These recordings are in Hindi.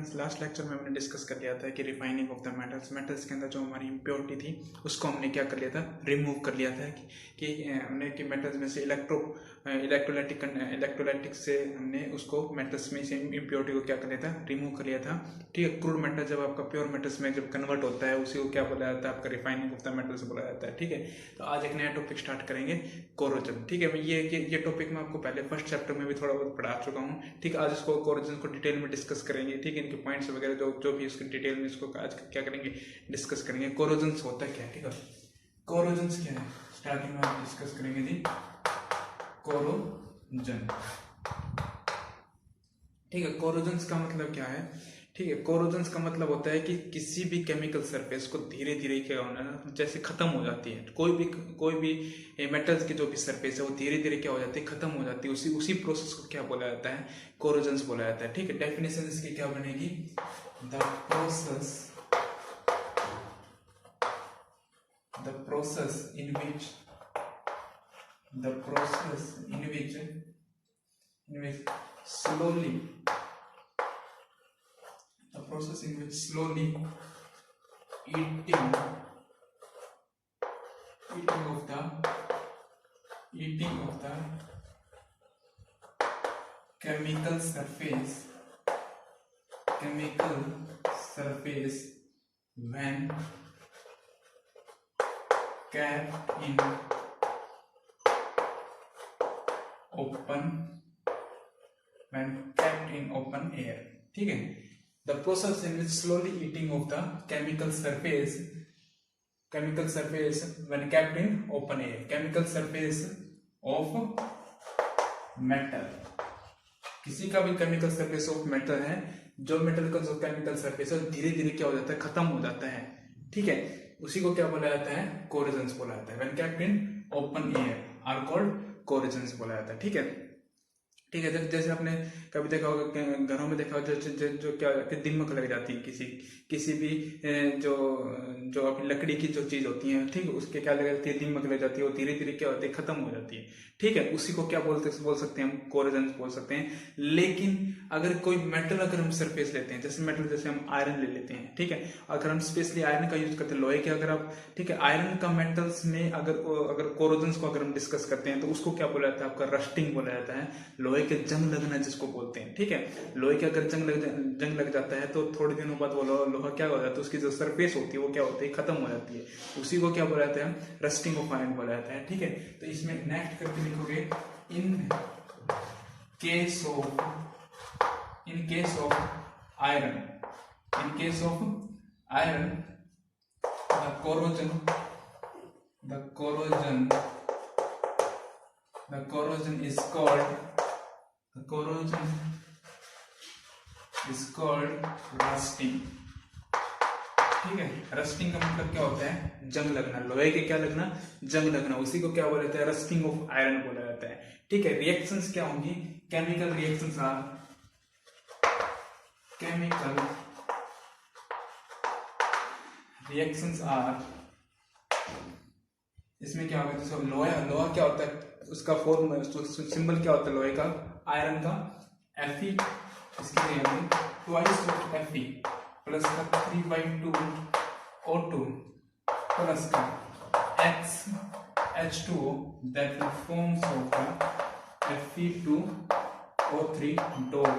फ्रेंड्स, लास्ट लेक्चर में हमने डिस्कस कर लिया था कि रिफाइनिंग ऑफ द मेटल्स के अंदर जो हमारी इम्प्योरिटी थी उसको हमने क्या कर लिया था, रिमूव कर लिया था कि हमने कि मेटल्स में से इलेक्ट्रोलाइटिक से हमने उसको मेटल्स में से इम्प्योरिटी को क्या कर लिया था, रिमूव कर लिया था। ठीक है, क्रूड मेटल जब आपका प्योर मेटल्स में जब कन्वर्ट होता है उसी को क्या बोला जाता है, आपका रिफाइनिंग ऑफ द मेटल्स बोला जाता है। ठीक है, तो आज एक नया टॉपिक स्टार्ट करेंगे, कोरोजन। ठीक है, ये टॉपिक मैं आपको पहले फर्स्ट चैप्टर में भी थोड़ा बहुत पढ़ा चुका हूँ। ठीक है, आज इसको कोरोजन को डिटेल में डिस्कस करेंगे। ठीक है, इनके पॉइंट्स वगैरह जो भी इसके डिटेल में इसको आज क्या करेंगे, डिस्कस करेंगे। कोरोजन होता क्या है, ठीक है, कोरोजन क्या है स्टार्टिंग में आप डिस्कस करेंगे जी। कोरोजन, ठीक है, कोरोजन का मतलब क्या है। ठीक है, कोरोजन का मतलब होता है कि किसी भी केमिकल सरफेस को धीरे धीरे क्या होना है, जैसे खत्म हो जाती है कोई भी मेटल्स की जो भी सरफेस है वो धीरे धीरे क्या हो जाती है, खत्म हो जाती है। उसी प्रोसेस को क्या बोला जाता है, कोरोजन बोला जाता है। ठीक है, डेफिनेशन इसकी क्या बनेगी, the process in which slowly eating of the chemical surface when kept in open air। ठीक है, the process in which slowly eating of the chemical surface when kept in open air, chemical surface of metal, किसी का भी केमिकल सरफेस ऑफ मेटल है, जो मेटल का जो केमिकल सरफेस है धीरे धीरे क्या हो जाता है, खत्म हो जाता है। ठीक है, उसी को क्या बोला जाता है, कोरोजन बोला जाता है। When kept in open air are called corrosion बोला जाता है। ठीक है, ठीक है, जैसे आपने कभी देखा होगा, घरों में देखा होगा जो क्या दीमक लग जाती है किसी भी जो अपनी लकड़ी की जो चीज होती है, ठीक है, उसके क्या लग जाती है, दीमक लग जाती है, वो धीरे धीरे क्या होती है, खत्म हो जाती है। ठीक है, उसी को क्या बोल सकते हैं हम, कोरोजन बोल सकते हैं। लेकिन अगर कोई मेटल अगर हम सरफेस लेते हैं, जैसे हम आयरन ले लेते हैं, ठीक है, अगर हम स्पेशली आयरन का यूज करते हैं, लोहे के अगर आप, ठीक है, आयरन का मेटल्स में अगर कोरोजन को अगर हम डिस्कस करते हैं तो उसको क्या बोला जाता है, आपका रस्टिंग बोला जाता है, लोहे के जंग लगना जिसको बोलते हैं। ठीक है, लोहे के अगर जंग लग जाता है तो थोड़े दिनों बाद वो लोहा क्या हो जाता है, उसकी जो सरफेस होती है वो क्या होती है, खत्म हो जाती है। उसी को क्या बोला जाता है, रस्टिंग ऑफ आयरन बोला जाता है। ठीक है, तो इसमें नेक्स्ट करके लिखोगे, in case of iron the corrosion is called rusting। ठीक है, रस्टिंग का मतलब क्या होता है, जंग लगना, लोहे के क्या लगना, जंग लगना, उसी को क्या बोला जाता है, रस्टिंग ऑफ आयरन बोला जाता है। ठीक है, रिएक्शंस क्या होंगी, केमिकल रिएक्शंस आर इसमें क्या होगा, जैसे लोहा क्या होता है, उसका फॉर्म सिंबल क्या होता है लोहे का, आयरन का Fe, इसके लिए ट्वाइस ऑफ Fe प्लस का 3/2 O2 प्लस का H2O that will forms of the Fe2O3 dot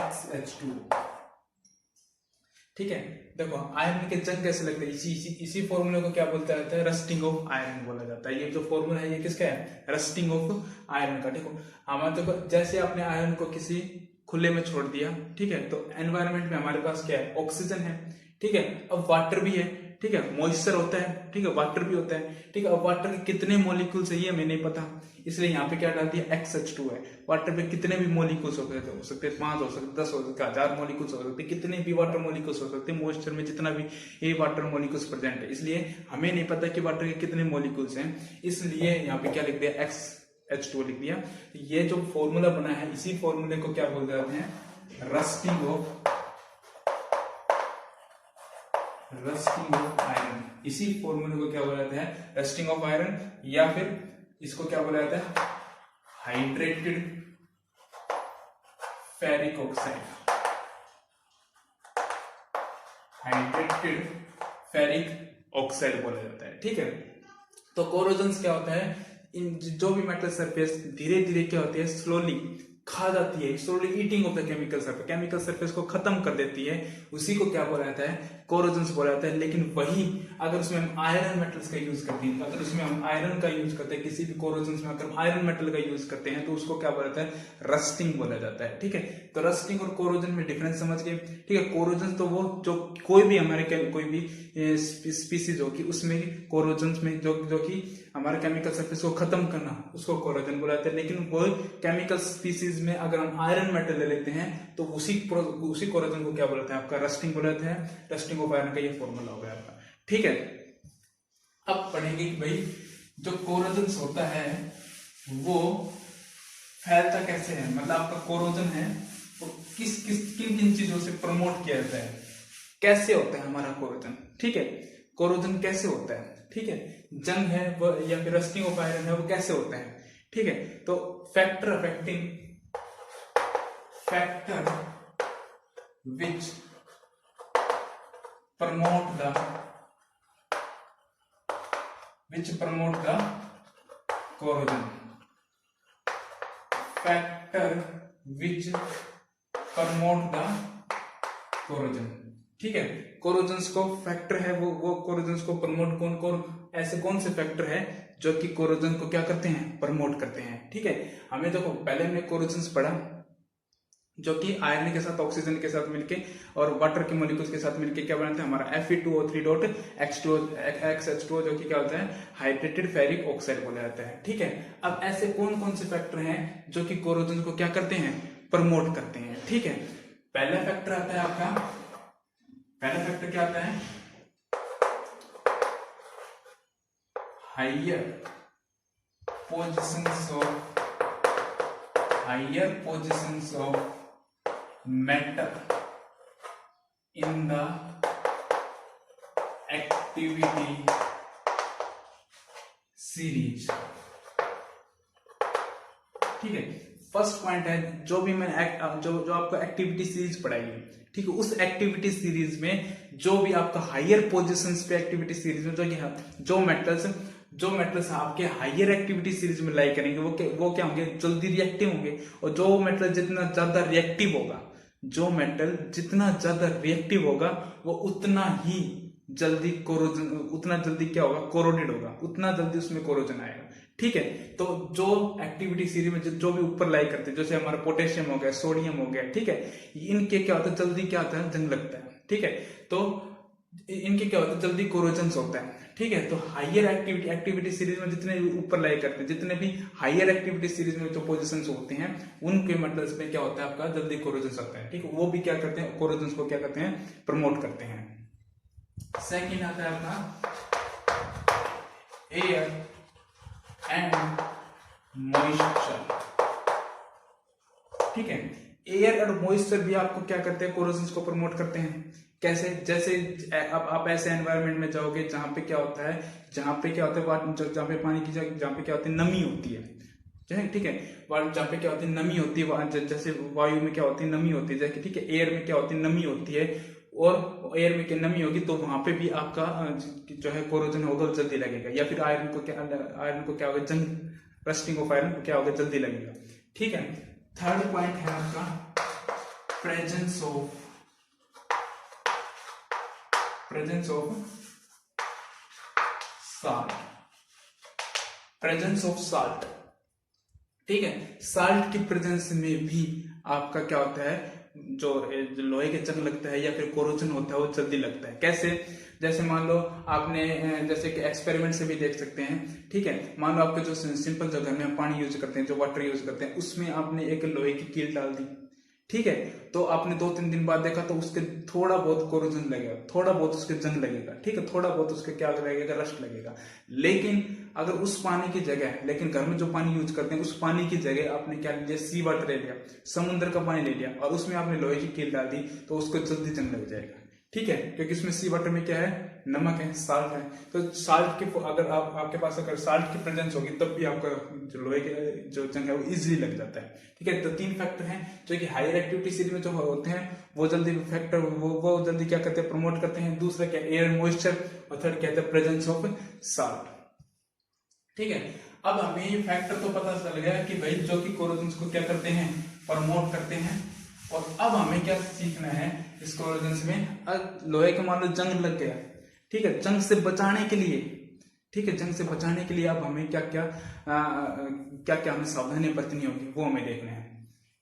XH2। ठीक है, देखो आयरन के जंग कैसे लगते हैं, इसी फॉर्मूले को क्या बोलता रहता है, रस्टिंग ऑफ आयरन बोला जाता है। ये जो फॉर्मूला है ये किसका है, रस्टिंग ऑफ आयरन का। देखो हमारे देखो, जैसे आपने आयरन को किसी खुले में छोड़ दिया, ठीक है, तो एनवायरनमेंट में हमारे पास क्या है, ऑक्सीजन है। ठीक है, अब वाटर भी है, ठीक है, मॉइस्चर होता है, ठीक है, वाटर भी होता है। ठीक है, अब वाटर के कितने मॉलिक्यूल्स है ये हमें नहीं पता, इसलिए यहाँ पे क्या डाल दिया, XH2 है। वाटर पे कितने भी मॉलिक्यूल्स हो सकते हैं, 5 हो सकते, 10 हो सकते, 1000 मॉलिक्यूल्स हो सकते, कितने भी वाटर मॉलिक्यूल्स हो सकते हैं, मॉइस्चर में जितना भी ये वाटर मॉलिक्यूल्स प्रेजेंट है, इसलिए हमें नहीं पता कि वाटर के कितने मॉलिक्यूल्स हैं, इसलिए यहाँ पे क्या लिख दिया, XH2 लिख दिया। ये जो फॉर्मूला बना है, इसी फॉर्मूले को क्या बोलते हैं, रस्टिंग ऑफ आयरन। इसी फॉर्मूले को क्या बोला जाता है, रस्टिंग ऑफ आयरन, या फिर इसको क्या बोला जाता है, hydrated ferric oxide. Hydrated ferric oxide बोला जाता है। ठीक है, तो कोरोजन क्या होता है, इन जो भी मेटल सरफेस धीरे धीरे क्या होती है, स्लोली खा जाती है, slowly eating of the chemical surface को खत्म कर देती है, उसी को क्या बोला जाता है, कोरोजन बोला जाता है। लेकिन वही अगर उसमें हम आयरन मेटल्स का यूज करते हैं, अगर उसमें हम आयरन का यूज करते हैं, किसी भी कोरोजन में अगर आयरन मेटल का यूज करते हैं तो उसको क्या बोला जाता है, रस्टिंग बोला जाता है। ठीक है, तो रस्टिंग और कोरोजन में डिफरेंस समझ गए। ठीक है, कोरोजन तो वो जो कोई भी हमारे कोई भी स्पीसीज होगी उसमें कोरोजन में जो कि हमारे केमिकल सरफेस को खत्म करना, उसको कोरोजन बोला जाता है। लेकिन वो केमिकल स्पीसीज में अगर हम आयरन मेटल ले लेते हैं तो उसी कोरोजन को क्या बोलते हैं, आपका रस्टिंग बोलते हैं। रस्टिंग ऑफ आयरन का ये फॉर्मूला हो गया आपका। ठीक है, अब पढ़ेंगे कि भाई जो कोरोजन होता है वो फैलता कैसे है, मतलब आपका कोरोजन है वो किन किन चीजों से प्रमोट किया जाता है, कैसे होता है हमारा कोरोजन। ठीक है, कोरोजन कैसे होता है, ठीक है, जंग है वो या फिर रस्टिंग ऑफ आयरन है वो कैसे होता है। ठीक है, तो factor which promote the corrosion, factor which promote the corrosion. ठीक है, कोरोजन्स को फैक्टर है वो कोरोजन्स को प्रमोट ऐसे कौन से फैक्टर है जो कि कोरोजन को क्या करते हैं, प्रमोट करते हैं। ठीक है, हमें देखो पहले हमने कोरोजन्स पढ़ा जो कि आयरन के साथ ऑक्सीजन के साथ मिलके और वाटर के मॉलिक्यूल्स के साथ मिलके क्या बनाते हैं, हमारा Fe2O3.X2O जो कि क्या होता है, हाइड्रेटेड फेरिक ऑक्साइड बोला जाता है। ठीक है, अब ऐसे कौन कौन से फैक्टर हैं जो कि कोरोजन को क्या करते हैं, प्रमोट करते हैं। ठीक है, पहला फैक्टर आता है आपका, पहला फैक्टर क्या आता है, higher positions of metal in the activity series. ठीक है, फर्स्ट पॉइंट है जो भी मैंने जो आपको एक्टिविटी सीरीज पढ़ाई है, ठीक है, उस एक्टिविटी सीरीज में जो भी आपका हायर पोजीशंस पे एक्टिविटी सीरीज में जो मेटल्स आपके हायर एक्टिविटी सीरीज में लाई करेंगे वो क्या होंगे, जल्दी रिएक्टिव होंगे। और जो मेटल जितना ज्यादा रिएक्टिव होगा वो उतना ही जल्दी क्या होगा, कोरोडेड होगा, उतना जल्दी उसमें कोरोजन आएगा। ठीक है, तो जो एक्टिविटी सीरीज में जो भी ऊपर लाई करते हैं, जैसे हमारा पोटेशियम हो गया, सोडियम हो गया, ठीक है, इनके क्या होता है, जल्दी क्या होता है, जंग लगता है। ठीक है, तो इनके क्या होता है, जल्दी कोरोजन होता है। ठीक है, तो हायर एक्टिविटी सीरीज में जितने ऊपर लाई करते हैं, जितने भी हायर एक्टिविटी सीरीज में जो पोजीशंस होते हैं उनके मेटल्स में क्या होता है, आपका जल्दी कोरोजन होता है। ठीक है, वो भी क्या करते हैं, कोरोजन को क्या करते हैं, प्रमोट करते हैं। सेकेंड आता है अपना एयर एंड मॉइस्चर। ठीक है, एयर और मॉइस्चर भी आपको क्या करते हैं, कोरोजन को प्रमोट करते हैं। कैसे, जैसे अब आप ऐसे एनवायरनमेंट में जाओगे जहां पे क्या होता है, जहां पे पानी की जहां पे क्या होती है, नमी होती है। ठीक है, जहां पे क्या होती है, नमी होती है, जैसे वायु में क्या होती है, नमी होती है, जैसे ठीक है, एयर में क्या होती है, नमी होती है, और एयर में नमी होगी तो वहां पे भी आपका जो है कोरोजन होगा वो जल्दी लगेगा। या फिर आयरन को क्या होगा, जंग रस्टिंग ऑफ आयरन को क्या होगा, जल्दी लगेगा। ठीक है, थर्ड पॉइंट है आपका प्रेजेंस ऑफ साल्ट। ठीक है, साल्ट की प्रेजेंस में भी आपका क्या होता है, जो लोहे के जंग लगता है या फिर कोरोजन होता है वो जल्दी लगता है। कैसे, जैसे मान लो आपने जैसे कि एक्सपेरिमेंट से भी देख सकते हैं। ठीक है, मान लो आपके जो सिंपल जो घर में हम पानी यूज करते हैं, जो वाटर यूज करते हैं, उसमें आपने एक लोहे की कील डाल दी। ठीक है, तो आपने 2-3 दिन बाद देखा तो उसके थोड़ा बहुत कोरोजन लगेगा, थोड़ा बहुत उसके जंग लगेगा। ठीक है, थोड़ा बहुत उसके क्या लगेगा, रस्ट लगेगा। लेकिन अगर उस पानी की जगह, लेकिन घर में जो पानी यूज करते हैं उस पानी की जगह आपने क्या लिया, सी वाटर ले लिया, समुद्र का पानी ले लिया और उसमें आपने लोहे की कील डाल दी तो उसको जल्दी जंग लग जाएगा। ठीक है, क्योंकि इसमें सी वाटर में क्या है, नमक है, साल्ट है। तो साल्ट के अगर आपके पास अगर साल्ट की प्रेजेंस होगी तब भी आपका जो लोहे के जो जंग है वो इजीली लग जाता है। ठीक है, तो 3 फैक्टर हैं जो कि हायर एक्टिविटी सीरीज में जो होते हैं वो जल्दी फैक्टर वो जल्दी क्या करते हैं, प्रमोट करते हैं। दूसरा क्या, एयर मॉइस्चर, और थर्ड कहते हैं प्रेजेंस ऑफ साल्ट। ठीक है, अब हमें ये फैक्टर तो पता चल गया कि भाई जो कि कोरोजन्स को क्या करते हैं, प्रमोट करते हैं। और अब हमें क्या सीखना है इस कोरोजन्स में, लोहे का मान लो जंग लग गया, ठीक है, जंग से बचाने के लिए, ठीक है, जंग से बचाने के लिए अब हमें क्या क्या हमें सावधानी बरतनी होगी वो हमें देखना है।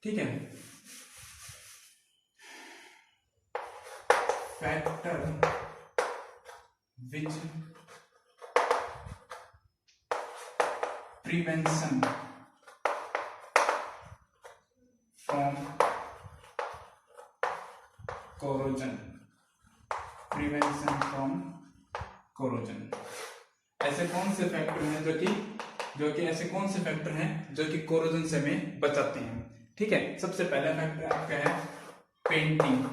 ठीक है, factor which prevention from corrosion, prevention from corrosion. ऐसे कौन से फैक्टर हैं जो कि ऐसे कौन से फैक्टर हैं जो कि कोरोजन से हमें बचाते हैं। ठीक है, सबसे पहला फैक्टर आपका है पेंटिंग।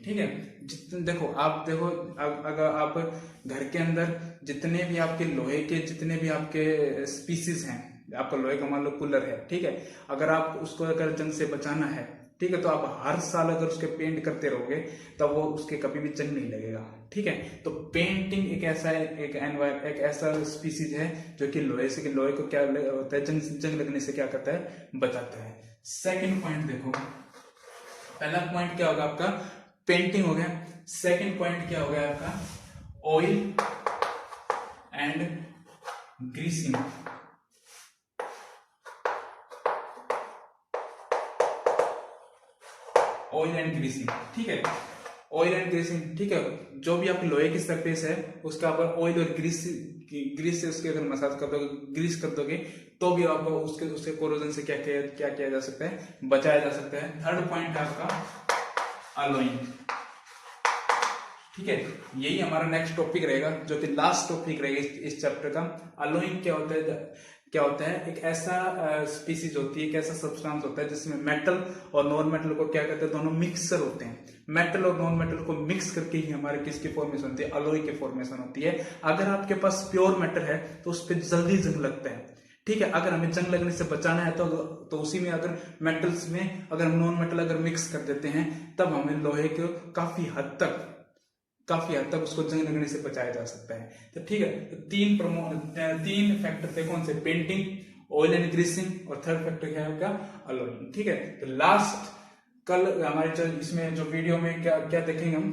ठीक है, देखो अगर आप घर के अंदर जितने भी आपके लोहे के जितने भी आपके स्पीसीज हैं, आपका लोहे का मान लो कूलर है, ठीक है, अगर आप उसको अगर जंग से बचाना है, ठीक है, तो आप हर साल अगर उसके पेंट करते रहोगे तब वो उसके कभी भी जंग नहीं लगेगा। ठीक है, तो पेंटिंग एक ऐसा स्पीसीज है जो कि लोहे को क्या होता है, जंग लगने से क्या करता है, बचाता है। सेकंड पॉइंट देखो, पहला पॉइंट क्या होगा आपका, पेंटिंग हो गया। सेकंड पॉइंट क्या हो गया आपका, oil and greasing. Oil and greasing, ठीक है, ऑयल एंड ग्रीसिंग, ठीक है, जो भी आपकी लोहे की सरफेस है उसका आप ऑयल और ग्रीस से उसके अगर मसाज कर दोगे, ग्रीस कर दोगे, तो भी आपको उसके कोरोजन से क्या किया जा सकता है, बचाया जा सकता है। थर्ड पॉइंट है आपका अलोइंग। ठीक है, यही हमारा नेक्स्ट टॉपिक रहेगा, जो कि लास्ट टॉपिक रहेगा इस चैप्टर का। अलोइंग क्या होता है, एक ऐसा स्पीसीज होती है, एक ऐसा सब्सटेंस होता है जिसमें मेटल और नॉन मेटल को क्या कहते हैं, दोनों मिक्सर होते हैं। मेटल और नॉन मेटल को मिक्स करके ही हमारे किसकी फॉर्मेशन होती है, अलॉय की फॉर्मेशन होती है। अगर आपके पास प्योर मेटल है तो उस पर जल्दी जंग लगता है। ठीक है, अगर हमें जंग लगने से बचाना है तो उसी में अगर मेटल्स में अगर हम नॉन मेटल अगर मिक्स कर देते हैं तब हमें लोहे को काफी हद तक उसको जंग लगने से बचाया जा सकता है। तो ठीक है, तो तीन फैक्टर थे, कौन से, पेंटिंग, ऑयल एंड ग्रीसिंग, और थर्ड फैक्टर क्या है, अलोइंग। ठीक है, तो लास्ट कल हमारे इसमें जो वीडियो में क्या देखेंगे, हम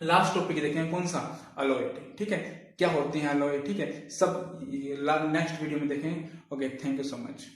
लास्ट टॉपिक देखेंगे, कौन सा, अलॉय। ठीक है, क्या होती है अलॉय, ठीक है, सब नेक्स्ट वीडियो में देखेंगे। Okay, thank you so much.